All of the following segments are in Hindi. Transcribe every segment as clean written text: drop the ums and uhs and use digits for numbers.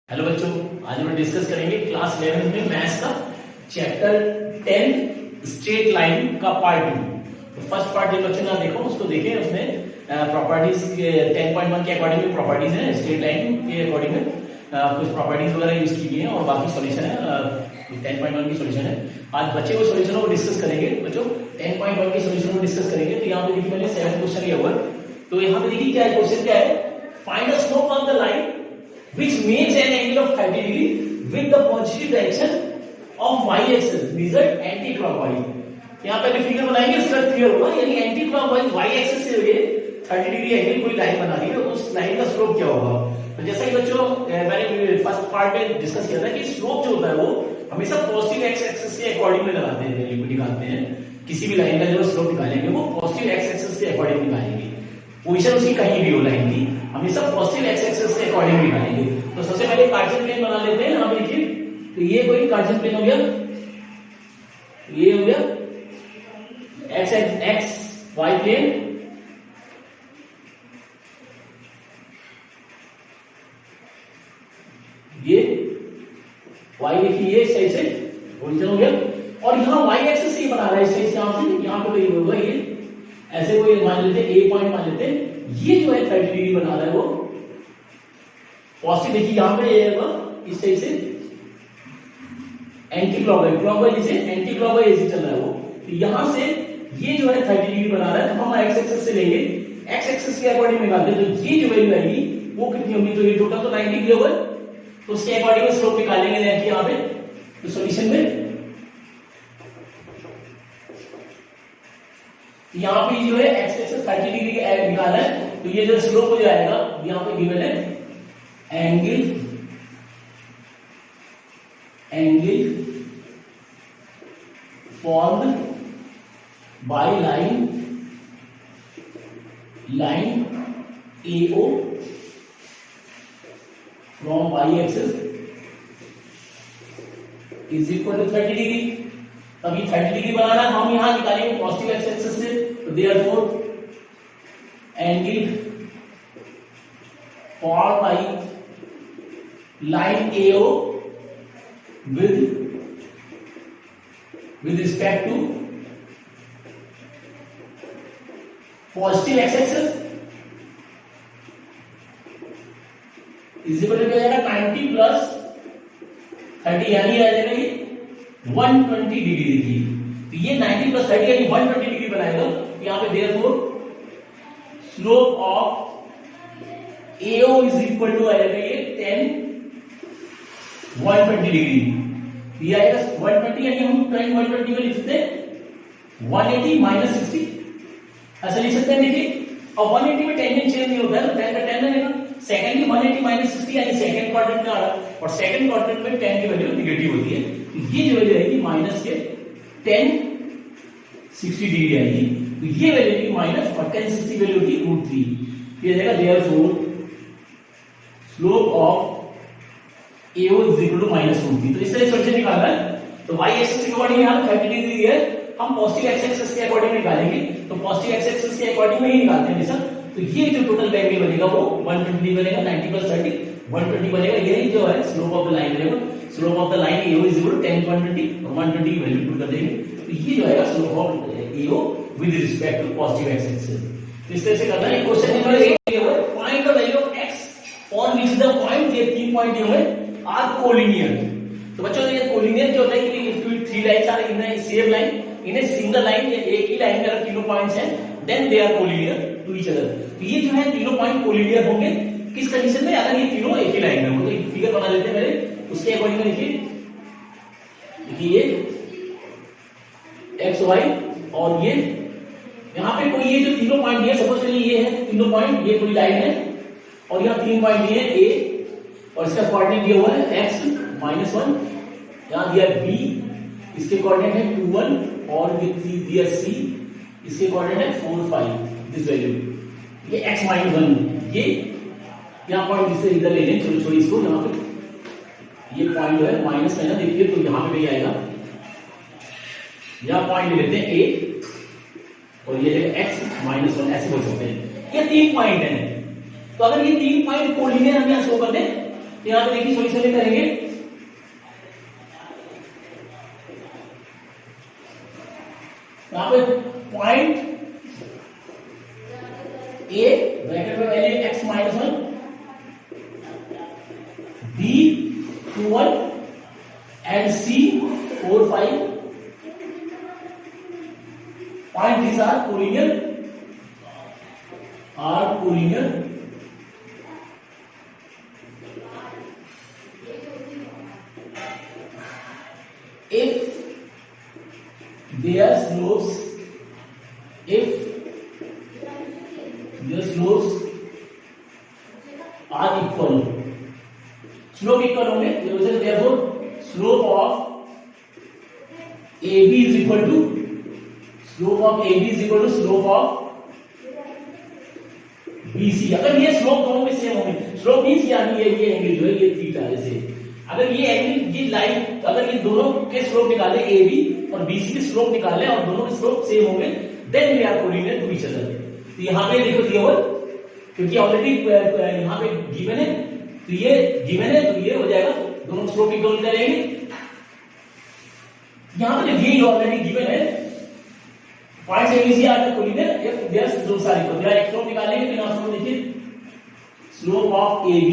हेलो बच्चों, आज हम डिस्कस करेंगे क्लास 11 में मैथ्स का चैप्टर 10 स्ट्रेट लाइन का पार्ट 2। तो फर्स्ट पार्ट जो बच्चों ने देखो उसको देखें, उसमें प्रॉपर्टीज के 10.1 के अकॉर्डिंग में प्रॉपर्टीज हैं, स्ट्रेट लाइन के अकॉर्डिंग में कुछ प्रॉपर्टीज वगैरह यूज की गई हैं और बाकी सॉल्यूशन है 10.1 की सॉल्यूशन है। आज बच्चे वो सॉल्यूशन को डिस्कस करेंगे। बच्चों 10.1 के सॉल्यूशन को डिस्कस करेंगे। तो यहाँ पे देखिए मैंने 7 क्वेश्चन लिया हुआ है। तो यहाँ पे देखिए क्या है, क्वेश्चन क्या है, find the slope of the line which makes an angle of 30 degree with the positive direction of y-axis, result anti-clockwise। यहाँ पे फिगर बनाएंगे, इसका क्लियर होगा, यानी एंटी क्लॉकवाइज y-axis से ये 30 डिग्री एंगल कोई लाइन बना दी है, उस लाइन का स्लोप क्या होगा। तो जैसा कि बच्चों मैंने फर्स्ट पार्ट में डिस्कस किया था कि स्लोप जो होता है वो हमेशा पॉजिटिव एक्स एक्सिस के अकॉर्डिंग में लगाते हैं, वैल्यू को निकालते हैं। किसी भी लाइन का जो स्लोप निकालेंगे वो पॉजिटिव एक्स एक्सिस के अकॉर्डिंग निकालेंगे, पोजीशन उसकी कहीं भी हो लाइन की, हमेशा पॉजिटिव एक्स एक्सिस के अकॉर्डिंग निकालेंगे। तो सबसे पहले कार्टेशियन प्लेन बना लेते हैं। यहां पे देखिए, तो ये कोई कार्टेशियन प्लेन हो गया, ये हो गया एक्स एक्स वाई प्लेन, ये वाई देखिए ये सही से ओरिजिन हो गया, और यहां वाई एक्सिस से बना रहा है सही से, यहां पे कोई होगा, ये ऐसे कोई मान लेते हैं, ए पॉइंट मान लेते हैं, ये जो है 30 डिग्री बना रहा है वो पॉजिटिव। देखिए यहां पे ये होगा इस सही से एंटी क्लॉकवाइज, क्लॉकवाइज से एंटी क्लॉकवाइज ऐसे चल रहा है वो। तो यहां से ये जो है 30 डिग्री बना रहा है, तो हम एक्स एक्सिस से लेंगे, एक्स एक्सिस के अकॉर्डिंग निकालते हैं। तो ये जो वैल्यू आएगी वो कितनी होगी, तो ये टोटल तो 90 डिग्री होगा, तो उसके अकॉर्डिंग में स्लोप निकालेंगे देखिए यहां पे। तो सॉल्यूशन में यहाँ पे जो है एक्स एक्सिस 30 डिग्री का निकाला है, तो ये जो स्लोप हो जाएगा यहाँ पे गिवन है angle formed by line AO from y axis is equal to 30 degree. तभी 30 डिग्री बनाना है, हम यहां निकालेंगे पॉजिटिव एक्स एक्सिस से, तो therefore angle formed by line AO with respect to positive x axis is equal to क्या जाएगा 90 प्लस 30, यानी आ जाएगा ये 120 डिग्री। देखिए तो ये 90 प्लस 30 यानी 120 डिग्री बनाएगा। यहाँ पे therefore slope of AO is equal to आ जाएगा ये 120 डिग्री, ये आएगा 120, यानी हम 120 को लिख सकते हैं 180 माइनस 60, ऐसा लिख सकते हैं। देखिए और 180 में टेंजेंट चेंज नहीं होता है, तो tan का tan रहेगा। सेकंड की 180 माइनस 60 यानी सेकंड क्वाड्रेंट में आ रहा है, और सेकंड क्वाड्रेंट में tan की वैल्यू नेगेटिव होती है, तो ये जो वैल्यू आएगी माइनस के tan 60 डिग्री आएगी। तो ये वैल्यू आएगी माइनस, और tan 60 वैल्यू होगी √3। ये जाएगा therefore slope of AO is equal to minus √3। तो इस तरह सॉल्यूशन निकालना है। तो y एक्सिस के अकॉर्डिंग यहाँ 30 डिग्री है, हम पॉजिटिव एक्स एक्सिस के अकॉर्डिंग निकालेंगे, तो पॉजिटिव एक्स एक्सिस के अकॉर्डिंग में ही निकालते हैं हमेशा। तो ये जो टोटल एंगल बनेगा वो 120 बनेगा, 90 प्लस 30 120 बनेगा। यही जो है स्लोप ऑफ द लाइन बनेगा, slope of the line AO is equal to tan 120 और 120 की वैल्यू पुट कर देंगे, तो ये जो आएगा slope of AO with respect to positive x axis. तो इस तरह से करना है। क्वेश्चन नंबर 8 है, find the value of x for which the point, ये 3 पॉइंट दिए हुए आर कोलिनियर। तो बच्चों ये कोलिनियर क्या होता है कि if 3 lines are in a same line in a single line, या एक ही लाइन में अगर तीनों पॉइंट्स हैं then they are collinear to each other. तो ये जो है तीनों पॉइंट कोलिनियर होंगे किस कंडीशन में, अगर ये तीनों एक ही लाइन में हो। तो एक फिगर बना लेते हैं पहले, उसके अकॉर्डिंग में देखिए ये एक्स वाई, और ये यहाँ पे कोई ये जो तीनों पॉइंट दिए, सपोज करिए ये है तीनों पॉइंट, ये कोई लाइन है, और यहाँ 3 पॉइंट दिए ए, और इसका कोऑर्डिनेट दिया हुआ है x -1, यहां दिया b, इसके कोऑर्डिनेट है 2 1, और ये दिया c, इसके कोऑर्डिनेट है 4 5, दिस वैल्यू ये x -1, ये यहां पॉइंट जिससे इधर ले लें, छोटी छोटी इसको, यहां पे ये पॉइंट है माइनस है ना, देखिए तो यहां पे भी आएगा, यहां पॉइंट ले लेते हैं a, और ये है x -1, ऐसे बोल सकते हैं। ये 3 पॉइंट है। तो अगर ये 3 पॉइंट कोलिनियर हम यहां शो कर दें, तो यहाँ पे देखिए सॉल्यूशन करेंगे, यहाँ पे पॉइंट ए ब्रैकेट में value x minus 1, b 2 1 and c 4 5. Point these are collinear, if their slopes are equal, slope equal होंगे, therefore slope of AB is equal to slope of BC. अगर ये स्लोप दोनों में सेम होंगे, स्लोप मींस यानी ये एंगल जो है ये थीटा है, जैसे अगर ये एंगल ये लाइन अगर ये दोनों के स्लोप निकाले AB और BC के स्लोप निकाले और दोनों के स्लोप सेम होंगे, then we are collinear to each other. तो यहाँ पे देखो दिया हुआ, क्योंकि ऑलरेडी यहाँ पे गिवन है, तो ये गिवन है, तो ये हो जाएगा, दोनों स्लोप इक्वल करेंगे. यहाँ पे ये ऑलरेडी गिवन है, points ABC are collinear if their slopes are equal. यहां एक स्लोप निकालेंगे, तो यहां स्लोप देखिए स्लोप ऑफ AB,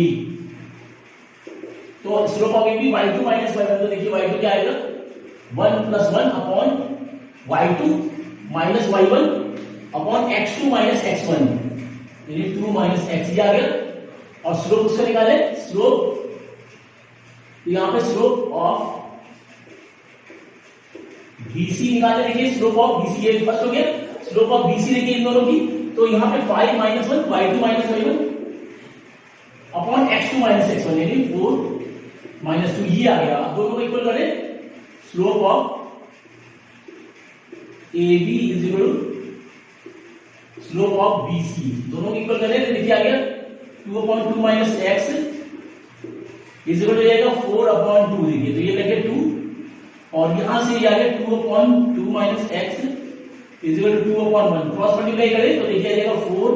तो slope of AB y2 minus y1, तो देखिए y2 क्या आएगा 1 + 1 upon y2 minus y1 upon x2 minus x1, यानी 2 माइनस x ये आ गया. और स्लोप उसका निकाले, स्लोप यहां पे स्लोप ऑफ BC निकाले, देखिए स्लोप ऑफ BC ये फर्स्ट हो गया, स्लोप ऑफ BC देखिए इन दोनों की, तो यहां पे 5 minus 1 y2 minus y1 upon x2 minus x1, यानी 4 माइनस 2 ये आ गया. अब दोनों को इक्वल करें, slope of AB is equal to slope of BC, दोनों को इक्वल करें, तो देखिए आ गया 2/2 minus x is equal to जाएगा 4/2, देखिए तो ये लगे 2, और यहां से ये आ गया 2/2 minus x is equal to 2/1, cross multiply करें तो देखिए आ जाएगा 4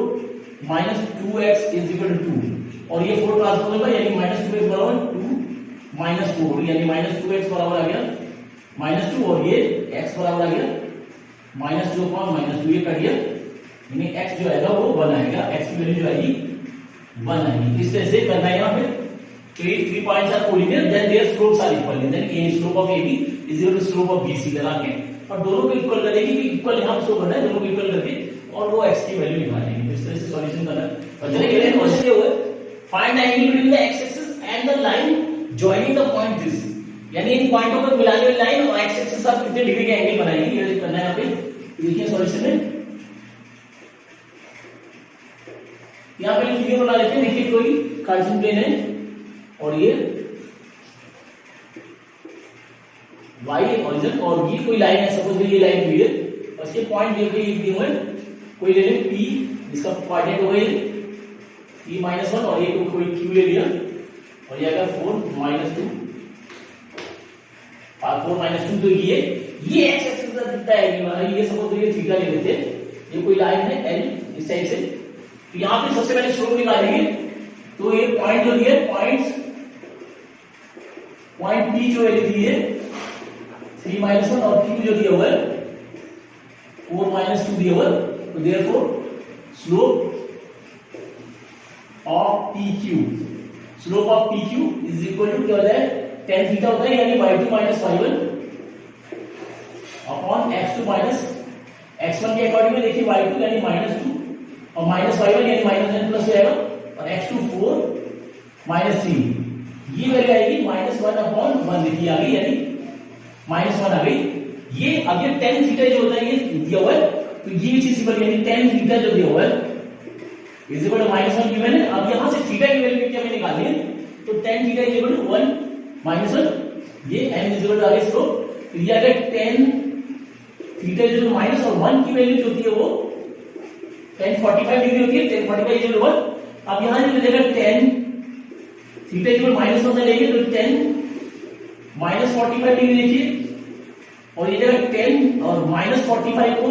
minus 2x is equal to 2, और ये 4 ट्रांसफर होगा, यानी -2x बराबर 2 माइनस 4, यानी -2x बराबर आ गया -2, और ये x बराबर आ गया -2/-2, ये कट गया, यानी x जो आएगा वो 1 आएगा, x की वैल्यू जो आएगी 1 आएगी. इस तरह से करना है यहाँ पे. So if 3 points are collinear, then their slopes are equal. Then a slope of AB is equal to slope of BC लगा के, और दोनों को इक्वल करेंगे, कि इक्वल यहाँ पे शो करना है, दोनों को इक्वल करके और वो x की वैल्यू निकालेंगे. इस तरह से सॉल्यूशन करना है. और चलिए क्वेश्चन हुआ, find the angle between the x axis and the line joining the point this, यानी इन पॉइंटों को मिलाने वाली लाइन और x एक्सिस आप कितने डिग्री के एंगल बनाएंगे, ये करना है यहाँ पे. देखिए सॉल्यूशन में यहाँ पे फिगर बना लेते हैं. देखिए कोई कार्टेशियन प्लेन है और ये y ऑरिजिन और ये कोई लाइन है, सपोज ये लाइन दी है, और इसके पॉइंट दिए हुए कोई ले ले P, इसका कोऑर्डिनेट होगा ये P-1, और ये कोई Q ले लिया, और ये आएगा 4 - 2, तो ये x एक्सिस का दिखता है, ये सपोज ये थीटा ले लेते हैं, ये कोई लाइन है L इस टाइप से. तो यहां पे सबसे पहले स्लोप निकालेंगे, तो ये पॉइंट जो दिया है, पॉइंट P जो है दी है 3-1, और Q जो दिया हुआ है 4 - 2 दिया हुआ है, तो therefore slope of PQ is equal to क्या होता है, tan थीटा होता है, यानी y2 minus y1 upon x2 minus x1 के अकॉर्डिंग में देखिए y2 यानी -2 और माइनस y1 यानी -n प्लस हो जाएगा, और x2 4 - 3, ये वैल्यू आएगी -1/1, देखिए आ गई, यानी -1 आ गई. ये अब ये tan थीटा जो होता है ये दिया हुआ है, तो ये भी चीज पर, यानी tan थीटा जो दिया हुआ है इज इक्वल टू -1 गिवन है. अब यहां से थीटा की वैल्यू क्या हमें निकालनी है, तो tan theta is equal to 1 - 1, ये n इज इक्वल टू आ गया स्लोप, तो ये आ गया tan थीटा जो माइनस और 1 की वैल्यू जो होती है वो tan 45 डिग्री होती है, tan 45 इज इक्वल 1. अब यहां जो मिलेगा tan थीटा इक्वल -1 में लेंगे, तो tan -45 डिग्री देखिए, और ये जगह 10 और -45 को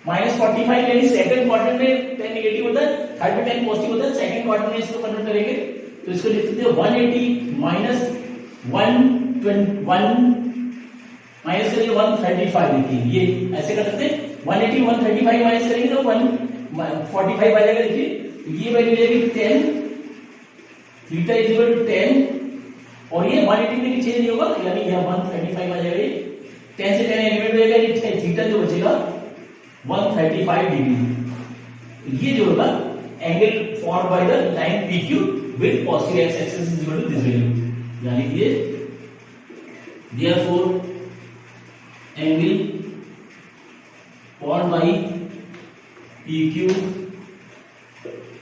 -45 यानी सेकंड क्वार्टर में 10 नेगेटिव होता है, थर्ड में 10 पॉजिटिव होता है, सेकंड क्वार्टर में इसको कन्वर्ट करेंगे, तो इसको लिख सकते हैं 180 माइनस 121 माइनस करेंगे 135 देखिए, ये ऐसे कर सकते हैं 180 135 माइनस करेंगे तो 145 आ जाएगा। देखिए ये वैल्यू जाएगी 10, थीटा इज इक्वल टू 10 और ये 180 में चेंज नहीं होगा, यानी यह 135 आ जाएगा। 10 से 10 एलिमेंट हो जाएगा, थीटा जो बचेगा 135 डिग्री। ये जो होगा angle formed by the line PQ with positive x axis is equal to this value, यानी कि therefore angle formed by PQ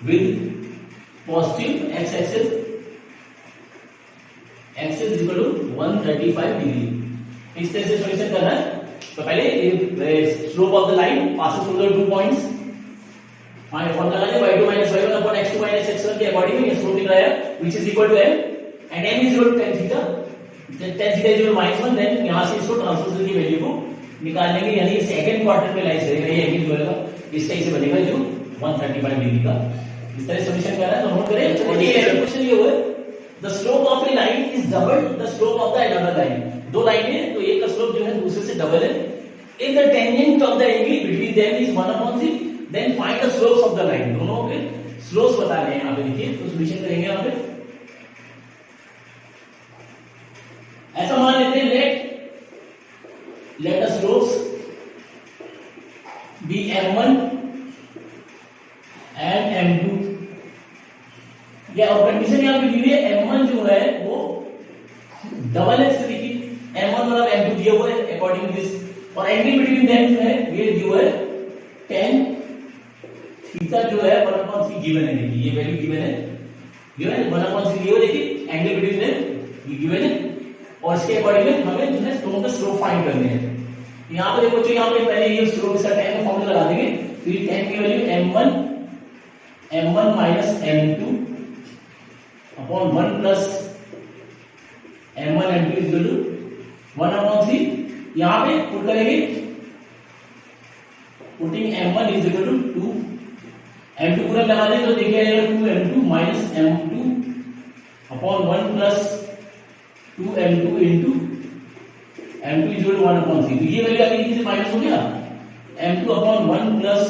with positive x axis is equal to 135 degree. इस तरह से सॉल्यूशन करना है। तो पहले slope of the line passes through the 2 points, formula लगा y2 y1 upon x2 x1 के अकॉर्डिंग ये स्लोप निकला है which is equal to m and m is equal to tan theta, tan theta is equal to -1। Then यहां से इसको ट्रांसवर्सल की वैल्यू को निकाल लेंगे, यानी सेकंड क्वाड्रेंट में लाइज करेगा, ये एंगल जो होगा इस टाइप से बनेगा जो 135 डिग्री का। इस तरह सॉल्यूशन कर रहा है तो नोट करें। और ये क्वेश्चन ये हुआ the slope of A line is double the slope of the another line. दो लाइन है तो एक का स्लोप जो है दूसरे से डबल है। If the tangent of the angle between them is 1/3 then find the slopes of the line. दोनों के स्लोप्स बता रहे हैं यहां पे, देखिए तो सॉल्यूशन करेंगे यहां पे। ऐसा मान लेते हैं let the slopes be m1 and m2। या और कंडीशन यहां पे दी हुई है m1 जो है वो डबल एक्स तरीके, m1 मतलब m2 दिया हुआ है अकॉर्डिंग टू दिस, और एंगल बिटवीन देम जो है ये दिया है tan थीटा जो है 1/3 गिवन है। देखिए ये वैल्यू गिवन है, गिवन है 1/3 दिया हुआ, देखिए एंगल बिटवीन देम ये गिवन है और इसके अकॉर्डिंग में हमें जो है दोनों का स्लोप फाइंड करने हैं। यहां पे देखो बच्चों, यहां पे पहले ये स्लोप इसका tan का फॉर्मूला लगा देंगे, तो ये tan की value m1 minus m2 upon 1 plus m1 m2 is equal to 1/3। यहां पे पुट करेंगे, putting m1 is equal to 2, m2 पूरा लगा दें तो देखिए 2m2 minus m2 upon 1 plus 2m2 into m2 is equal to 1/3। तो ये वैल्यू अभी से माइनस हो गया, m2 upon 1 plus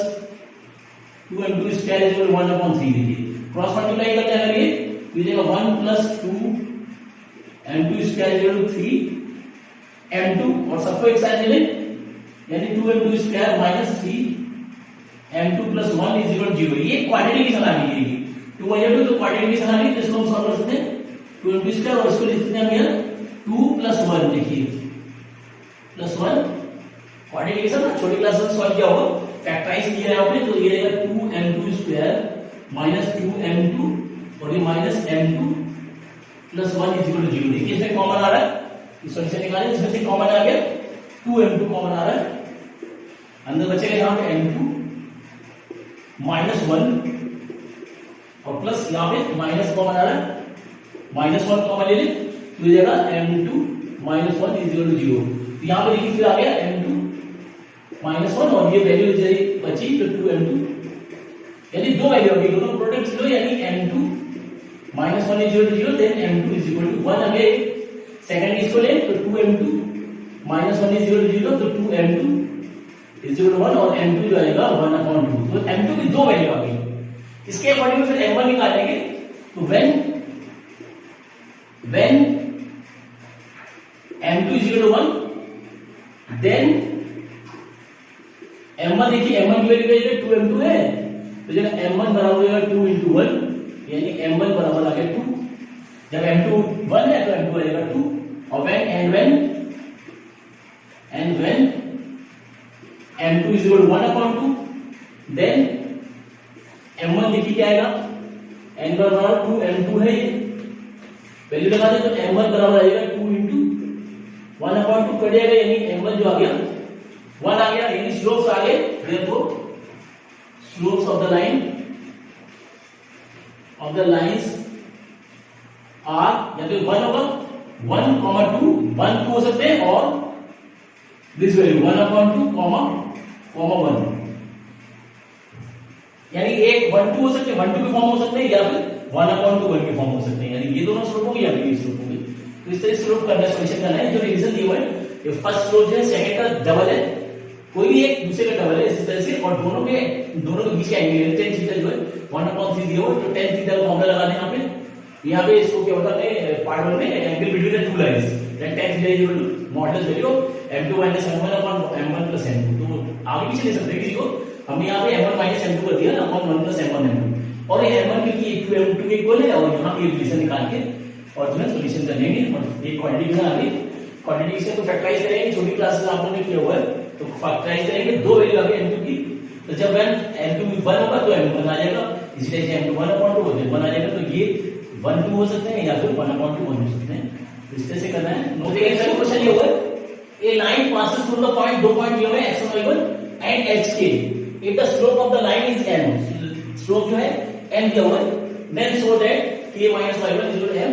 2m2 square is equal to 1/3। देखिए क्रॉस मल्टीप्लाई करते हैं ये तो ये देगा 1 plus 2m2 square is equal to 3m2 और सबको एक साथ ले लें, यानी 2m2 square minus 3m2 plus 1 is equal to 0। ये क्वाड्रेटिक की सलाह दी गई, 2 तो क्वाड्रेटिक की सलाह दी, तो इसको हम सॉल्व कर सकते हैं 2m2 स्क्वायर और इसको लिख सकते हैं हम यहाँ 2 प्लस 1, देखिए प्लस 1 क्वाड्रेटिक ना छोटी क्लास में सॉल्व किया होगा, फैक्टराइज किया है आपने, तो ये रहेगा 2m2 स्क्वायर माइनस 2m2 और ये minus m2 plus 1 is equal to 0। देखिए इसमें कॉमन आ रहा है, इस सॉल्यूशन निकालें, इसमें से कॉमन आ गया 2m2 कॉमन आ रहा है, अंदर बचेगा यहाँ पे m2 माइनस 1 और प्लस यहाँ पे माइनस कॉमन आ रहा है, -1 कॉमन ले ले तो ये जाएगा m2 -1 इज इक्वल टू 0। तो यहां पे देखिए फिर आ गया m2 -1 और ये वैल्यू बची तो 2m2, यानी दो वैल्यू होगी, दोनों प्रोडक्ट लो, यानी m2 -1 is equal to 0 then m2 is equal to 1। Again second इसको ले तो 2m2 -1 इज इक्वल टू 0 तो 2m2 इज इक्वल टू 1 और m2 जो आएगा 1/2। तो m2 की दो वैल्यू आ गई। इसके अकॉर्डिंग फिर m1 निकालेंगे, तो when m2 is equal to 1 then m1, देखिए m1 की वैल्यू 2m2 है, तो जब m1 बराबर हो जाएगा 2 into 1, यानी m1 बराबर आ गया 2। जब m2 1 है तो m2 आएगा 2 और when m2 is equal to 1/2 then m1 देखिए क्या आएगा, n बराबर 2 m2 है, ये वैल्यू लगा दे तो m1 बराबर आएगा 2 into 1/2 कट जाएगा, यानी m1 जो आ गया 1 आ गया, यानी स्लोप्स आ गए। Therefore slopes of the lines are, या तो 1 होगा 1, 2 1 2 हो सकते हैं और दिस वैल्यू 1/2 1, यानी एक 1 2 हो सकते हैं, 1 2 के फॉर्म हो सकते हैं या फिर 1/2 के फॉर्म हो सकते हैं, यानी ये दोनों स्लोप होगी या फिर ये स्लोप होगी। तो इस तरह स्लोप करना सॉल्यूशन करना है। जो रिवीजन दिया हुआ है, ये फर्स्ट स्लोप जो है सेकंड का डबल है, कोई भी एक दूसरे का डबल है इस तरह से, और दोनों के बीच का एंगल tan थीटा जो है 1/3 दिया हुआ है। तो tan थीटा का फॉर्मूला लगा दें यहाँ पे इसको क्या होता है पार्ट 1 में angle between the two lines, tan theta is equal to modulus value m2 - m1 upon m1 + m2। तो आगे पीछे ले सकते हैं किसी को, हमने यहाँ पे m1 - m2 कर दिया अपॉन 1 + m1 m2, और ये m1 क्योंकि 2m2 के इक्वल है, और यहाँ पे रिलेशन निकाल के और जो है सॉल्यूशन कर लेंगे। और एक क्वांटिटी बना ली, क्वांटिटी से तो फैक्टराइज करेंगे, छोटी क्लास में आप लोगों ने किया हुआ है, तो फैक्टराइज करेंगे, दो वैल्यू आ गई m2 की, तो जब m2 1 होगा तो m1 आ जाएगा, इसी तरह से m2 1/2 हो जाएगा 1 आ जाएगा। तो ये 1/2 हो सकते हैं या फिर 1/2 हो सकते हैं, तो इस तरह से करना है। नोट देखिए सर क्वेश्चन ये हुआ है, a line passes through the point, दो पॉइंट दिए हुए हैं x1 y1 and hk, if the slope of the line is m, slope जो है m दिया हुआ है, then show that k - y1 is equal to m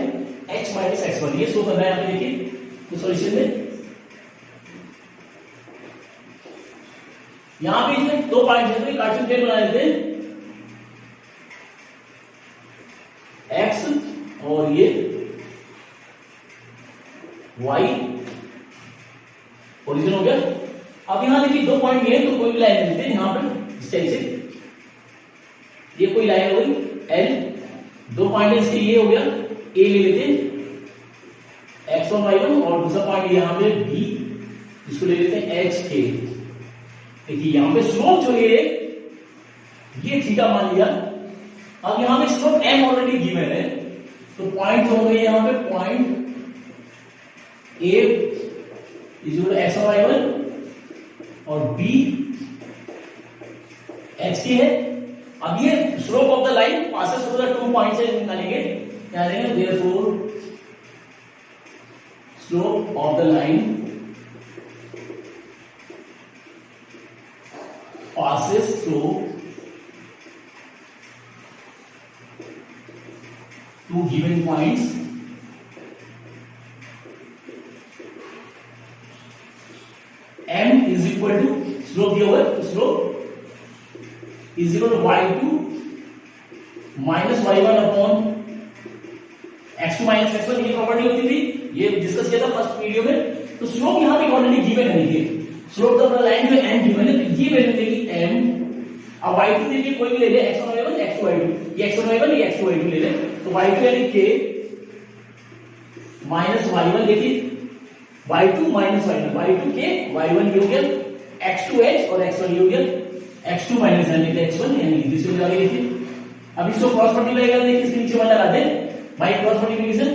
h - x1, ये शो करना है। आप देखिए तो सॉल्यूशन में यहां पे इसमें दो पॉइंट है, तो कार्टेशियन प्लेन बना लेते हैं, x और ये y ओरिजिन हो गया। अब यहां देखिए दो पॉइंट ये, तो कोई भी लाइन लेते हैं यहां पर इस टाइप से, ये कोई लाइन हो गई l, दो पॉइंट इसके ये हो गया, a ले लेते हैं x1 y1, और दूसरा पॉइंट यहां पे b, इसको ले लेते हैं hk। देखिए यहां पे स्लोप जो है ये थीटा मान लिया। अब यहां पे स्लोप m ऑलरेडी गिवन है, तो पॉइंट हो गए यहां पे point a equal x1 y1 और b hk है। अब ये slope of the line passes through the two point से निकालेंगे, क्या देंगे, therefore slope of the line passes through two given points m is equal to slope दिया हुआ है, slope is equal to y2 minus y1 upon x2 minus x1, ये प्रॉपर्टी होती थी, ये डिस्कस किया था फर्स्ट वीडियो में। तो स्लोप यहाँ पे ऑलरेडी गिवन है, देखिए स्लोप ऑफ द लाइन जो m गिवन है, तो ये वैल्यू देगी m। अब y2 देखिए कोई भी ले ले, x1 y1 x2 y2, ये x1 y1 ये x2 y2 ले ले, तो y2 यानी k माइनस y1, देखिए y2 minus y1, y2 k y1 ये हो गया x2 h और x1 ये हो गया x2 माइनस x1, यानी दिस हो जाएगा। देखिए अब इसको क्रॉस मल्टीप्लाई कर दें, इसके नीचे 1 लगा दें, by cross multiplication,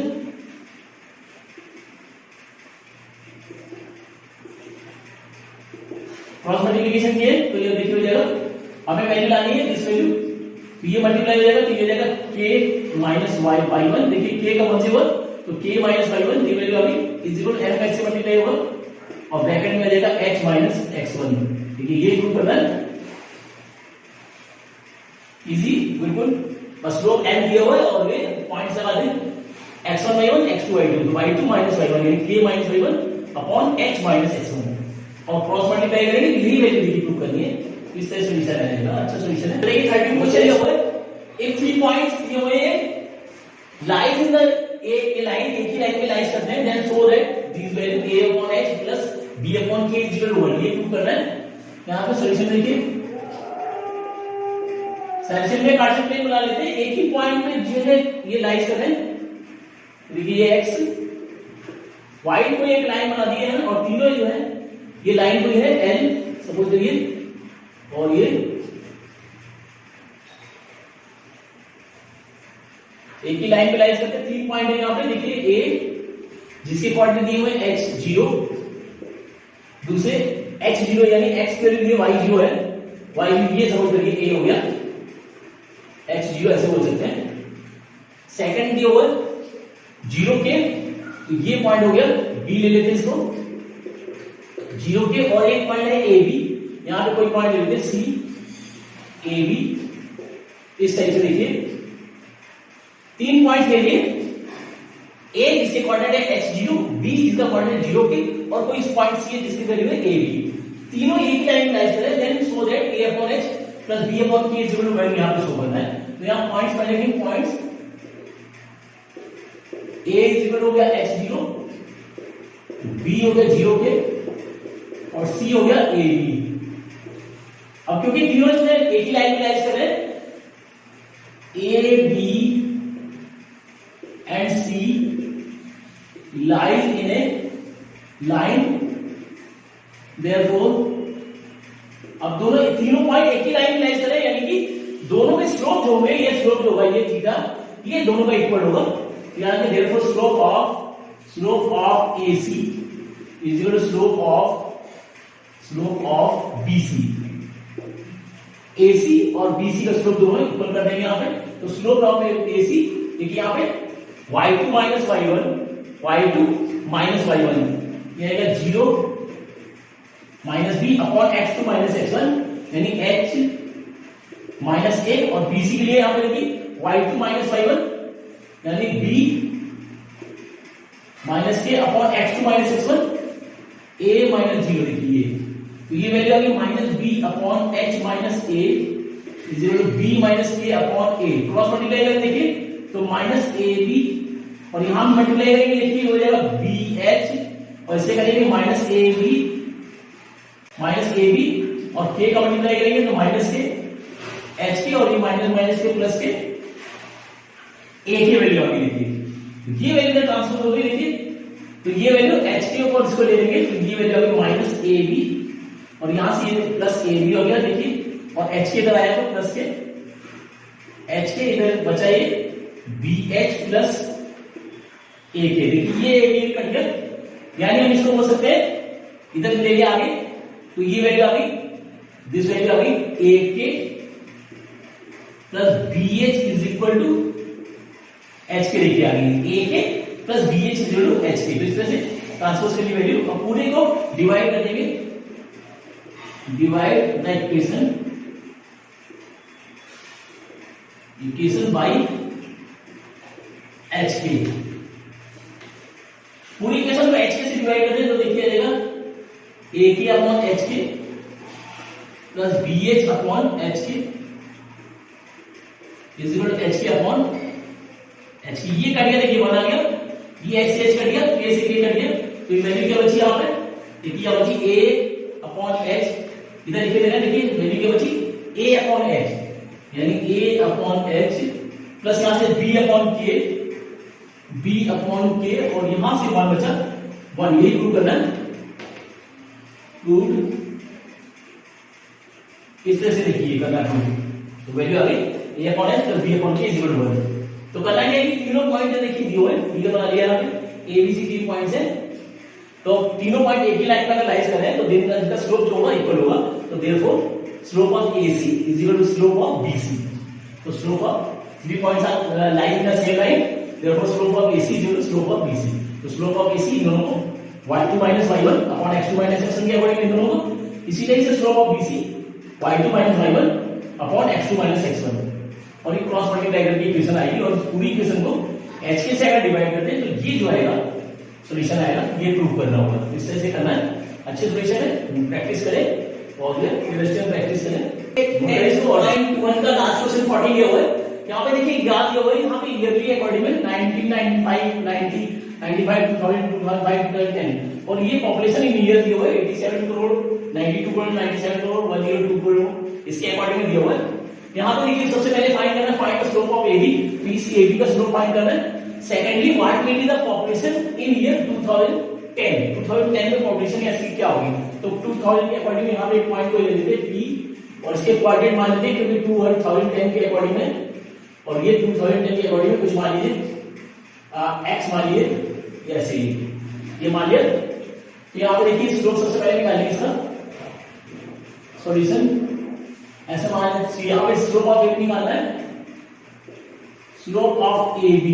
cross multiplication किए तो ये देखिए हो जाएगा, हमें वैल्यू लानी है दिस वैल्यू, तो ये मल्टीप्लाई हो जाएगा, तो ये हो जाएगा k माइनस y1, देखिए k का 1 से 1, तो k माइनस y1 ये वैल्यू अभी इज इक्वल m x से मल्टीप्लाई होगा, और ब्रैकेट में आ जाएगा h माइनस x1। देखिए ये प्रूव करना है, इजी बिल्कुल, बस स्लोप m दिया हुआ है और ये पॉइंट्स लगा दें, x1 y1 x2 y2, तो y2 माइनस y1 यानी k minus y1 upon h minus x1, और क्रॉस मल्टीप्लाई करेंगे, यही वैल्यू देखिए प्रूव करनी है। इस तरह सॉल्यूशन रहेगा, अच्छा सॉल्यूशन है। देखिए 30 क्वेश्चन दिया हुआ है, एक 3 पॉइंट्स दिए हुए हैं, lies in the a line, एक ही लाइन में लाइज करते हैं, then show that this value a upon h plus b upon k is equal to 1, ये प्रूव करना है। यहां पे सॉल्यूशन देखिए, सॉल्यूशन में कार्टेशियन प्लेन बना लेते हैं, एक ही पॉइंट में जो है ये लाइज कर रहे हैं, देखिए ये x y को एक लाइन बना दिए हैं, और तीनों जो है ये लाइन कोई है l सपोज करिए, और ये एक ही लाइन पे लाइज करते हैं, 3 पॉइंट है यहां पे, देखिए a जिसके कोऑर्डिनेट दिए हुए h0, दूसरे h0 यानी x के लिए y0 है, y ये सपोज करिए a हो गया, h0 ऐसे बोल सकते हैं। सेकंड दिया हुआ 0 के, तो ये पॉइंट हो गया b, ले लेते हैं इसको 0 के, और एक पॉइंट है ab, यहां पे कोई पॉइंट ले लेते हैं c a b, इस टाइप से देखिए 3 पॉइंट ले लिए, a जिसके कोऑर्डिनेट है h0, b जिसका कोऑर्डिनेट 0 के, और कोई पॉइंट c जिसकी वैल्यू है a b, तीनों एक ही लाइन में लाइज करें, then so that a upon h plus b upon k is equal to value यहां पे शो करना है। तो यहां पॉइंट्स पहले लिखेंगे, पॉइंट्स ए इज इक्वल हो गया h0, b हो गया 0 के, और c हो गया a b। अब क्योंकि तीनों इसमें एक ही लाइन में लाइज कर रहे हैं, a b and c lies in a line, therefore अब दोनों तीनों पॉइंट एक ही लाइन में लाइज कर रहे हैं, यानी कि दोनों के स्लोप जो होंगे, ये स्लोप जो होगा ये थीटा, ये दोनों का इक्वल होगा, यानी कि therefore slope of AC is equal to slope of BC। AC और BC का स्लोप दोनों इक्वल कर देंगे यहाँ पे, तो स्लोप ऑफ AC देखिए यहाँ पे y2 minus y1 ये आएगा 0 minus b upon x2 minus x1, यानी h माइनस a, और BC के लिए यहाँ पे देखिए y2 माइनस y1 यानी b minus k upon x2 minus x1, a minus 0 देखिए, तो ये वैल्यू आ गई minus b upon h minus a is equal to b minus k upon a। Cross multiply करें देखिए तो माइनस ab, और यहां मल्टीप्लाई करेंगे देखिए हो जाएगा bh, और इससे करेंगे माइनस ab और k का मल्टीप्लाई करेंगे तो माइनस k h के, और ये माइनस के प्लस के a की वैल्यू आ गई देखिए, ये वैल्यू का ट्रांसफर हो गई देखिए, तो ये वैल्यू h के ऊपर इसको ले लेंगे तो ये वैल्यू आ गई माइनस ab, और यहां से ये प्लस ab हो गया देखिए, और h के इधर आया तो प्लस के, h के इधर बचा ये bh प्लस a के, देखिए ये a कट गया, यानी हम इसको बोल सकते हैं इधर ले लिया आगे, तो ये वैल्यू आ गई, दिस वैल्यू आ गई a k plus bh is equal to h k, देखिए आ गई a k plus bh is equal to h k, तो इस तरह से ट्रांसपोज के लिए वैल्यू, और पूरे को डिवाइड कर देंगे, divide the equation by h के, पूरी इक्वेशन को h के से डिवाइड कर दें तो देखिए आ जाएगा a के अपॉन h के प्लस bh अपॉन h के इज इक्वल टू h के अपॉन h के, ये कट गया देखिए बना गया, ये h से h कट गया, k से k कट गया, तो ये वैल्यू क्या बची यहाँ पे, देखिए क्या बची a अपॉन h, इधर लिखे देना देखिए वैल्यू क्या बची a अपॉन h, यानी a अपॉन h प्लस यहां से b अपॉन k, और यहां से 1 बचा 1, यही प्रूव करना है, प्रूव इस तरह से देखिए करना है, तो वैल्यू आ गई a upon h plus b upon k is equal to 1। तो करना है कि तीनों पॉइंट जो देखिए दिए हुए हैं, फिगर बना लिया यहाँ पे a b c 3 पॉइंट्स है, तो तीनों पॉइंट एक ही लाइन पर लाइज कर रहे हैं, तो देन इसका स्लोप जो होगा इक्वल होगा, तो therefore slope of AC is equal to slope of BC, तो slope of 3 points are lying in the same line, therefore slope of AC is equal to slope of BC, तो स्लोप ऑफ AC इन दोनों को y2 minus y1 upon x2 minus x1 के अकॉर्डिंग इन दोनों को, इसी तरह से slope of BC y2 minus y1 upon x2 minus x1, और ये क्रॉस मल्टीप्लाई करके इक्वेशन आएगी, और पूरी इक्वेशन को h के से अगर डिवाइड करते हैं तो ये जो आएगा सॉल्यूशन आएगा, ये प्रूव करना होगा, इस तरह से करना है, अच्छे सॉल्यूशन है, प्रैक्टिस करें और ये फिर प्रैक्टिस करें। नेक्स्ट ऑनलाइन 1 का लास्ट क्वेश्चन 40 दिया हुआ है, यहाँ पे देखिए ग्राफ दिया हुआ है, यहाँ पे ईयरली अकॉर्डिंग में 1995 90 95 2000 2005 2010, और ये पॉपुलेशन इन ईयर दिया हुआ है 87 करोड़ 92.97 करोड़ 102 करोड़, इसके अकॉर्डिंग में दिया हुआ है। यहाँ पे देखिए सबसे पहले फाइंड करना है find the slope of AB, तो इस AB का स्लोप फाइंड करना है। Secondly what will be the population in year 2010 में पॉपुलेशन ऐसी क्या होगी, तो 2000 के अकॉर्डिंग यहाँ पे एक पॉइंट को ले लेते P, और इसके कोऑर्डिनेट मान लेते हैं क्योंकि 2010 के अकॉर्डिंग में, और ये 2010 के अकॉर्डिंग में कुछ मान लीजिए x मान लीजिए ऐसे ही, ये मान लिया, तो यहाँ पे देखिए स्लोप सबसे पहले निकालेंगे इसका सॉल्यूशन, ऐसा मान लीजिए यहाँ पे स्लोप ऑफ AB निकालना है, slope of AB,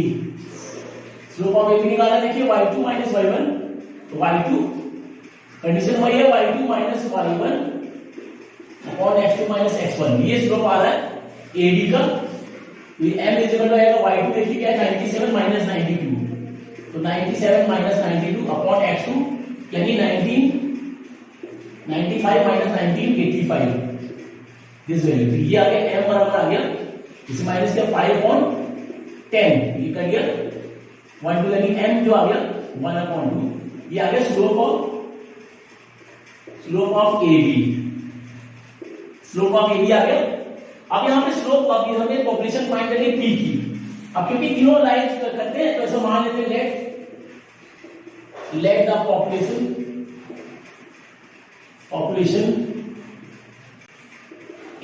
slope of AB निकालना है, देखिए y2 माइनस y1, तो y2 कंडीशन वही है y2 minus y1 upon x2 minus x1, ये स्लोप आ रहा है AB का, तो ये m इज इक्वल टू आएगा y2 देखिए क्या है 97 माइनस 92, तो 97 माइनस 92 अपॉन x2 यानी 95 माइनस 85, दिस वैल्यू, तो ये आ गया m बराबर आ गया, इसे माइनस किया 5 अपॉन 10, ये कर गया 1 2 यानी m जो आ गया 1/2, ये आ गया slope of AB, slope of AB आ गया। अब यहाँ पे स्लोप अब हमें पॉपुलेशन फाइंड करनी P की। अब क्योंकि तीनों लाइन्स करते हैं तो ऐसा मान लेते हैं let the population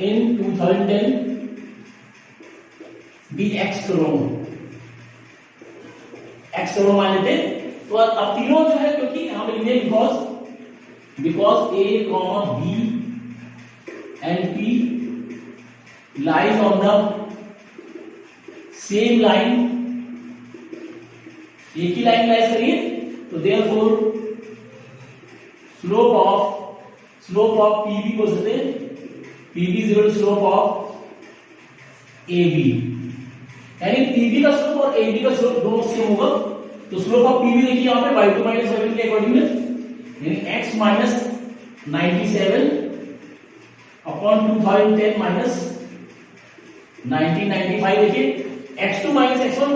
in 2010 be x crore, x crore मान लेते हैं। तो अब तीनों जो है क्योंकि यहां पे लिखे because A, B and P lies on the same line, एक ही लाइन लाइज करिए, तो therefore स्लोप ऑफ PB को सकते हैं PB is equal to slope of AB, यानी PB का स्लोप और AB का स्लोप दोनों सेम होगा। तो स्लोप ऑफ PB देखिए यहाँ पे y2 - 7 के अकॉर्डिंग में, यानी x - 97 अपॉन 2010 माइनस 1995 देखिए x2 - x1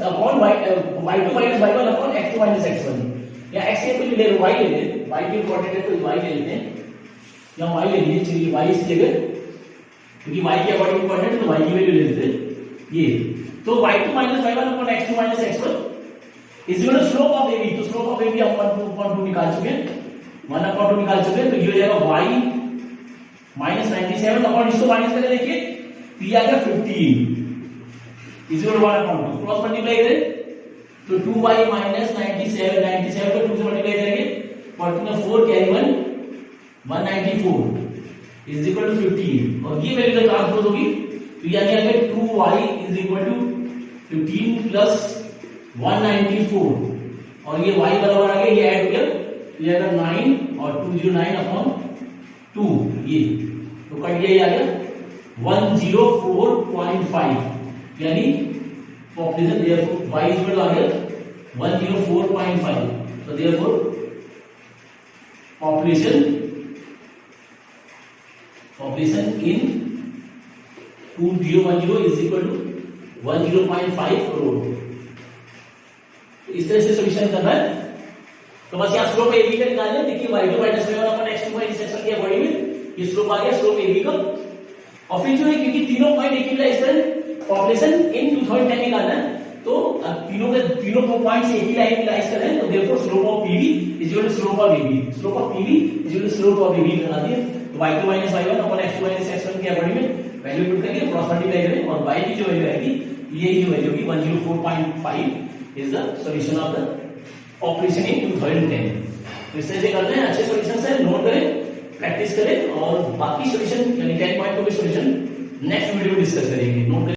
upon y2 - y1 upon x2 - x1, या x के कुछ ले लो y ले लें, y के कोऑर्डिनेट है तो y ले लेते हैं, या y ले लीजिए, चलिए y इस जगह क्योंकि y के अकॉर्डिंग कोऑर्डिनेट तो y की वैल्यू ले लेते हैं ये। तो y2 - y1 upon x2 - x1 is equal to slope of AB। तो स्लोप ऑफ AB हम 1/2 निकाल चुके हैं, 1/2 निकाल चुके हैं, तो ये हो जाएगा y - 97 अपॉन इसको माइनस करके देखिए p आ गया 15 is equal to 1/2, cross multiply करें तो 2y - 97 को 2 से मल्टीप्लाई करेंगे, 14 4 कैरी 1 194 इज इक्वल टू 15, और ये वैल्यू जब ट्रांसपोज होगी तो यानी अगर 2y is equal to 15 plus 194, और ये y बराबर आ गया, ये ऐड हो गया तो ये आएगा 9 और 209 अपॉन 2, ये तो कट गया, ये आ गया 104.5, यानी population therefore y is equal to आ गया 104.5। तो therefore population in 2010 is equal to 10.5 crore. इस तरह से सॉल्यूशन करना है। तो बस यहाँ स्लोप AB का निकालना है, देखिए y2 - 7 अपॉन x2 - x1 के अकॉर्डिंग में ये स्लोप आ गया, स्लोप AB का। और फिर जो है क्योंकि तीनों पॉइंट एक ही लाइज करें, पॉपुलेशन इन 2010 निकालना है, तो तीनों पॉइंट्स एक ही लाइन में लाइज करें, तो therefore slope of PB is equal to slope of AB, slope of PB is equal to slope of AB बना दिए। तो y2 - y1 upon x2 - x1 के अकॉर्डिंग में वैल्यू पुट करके क्रॉस मल्टीप्लाई करें, और y की जो वैल्यू आएगी ये जो वैल्यू होगी 104.5 is the solution of the population in 2010। तो इस तरह से करते हैं, अच्छे सॉल्यूशंस है, नोट करें, प्रैक्टिस करें, और बाकी सॉल्यूशन यानी 10.2 के सॉल्यूशन नेक्स्ट वीडियो में डिस्कस करेंगे। नोट करें।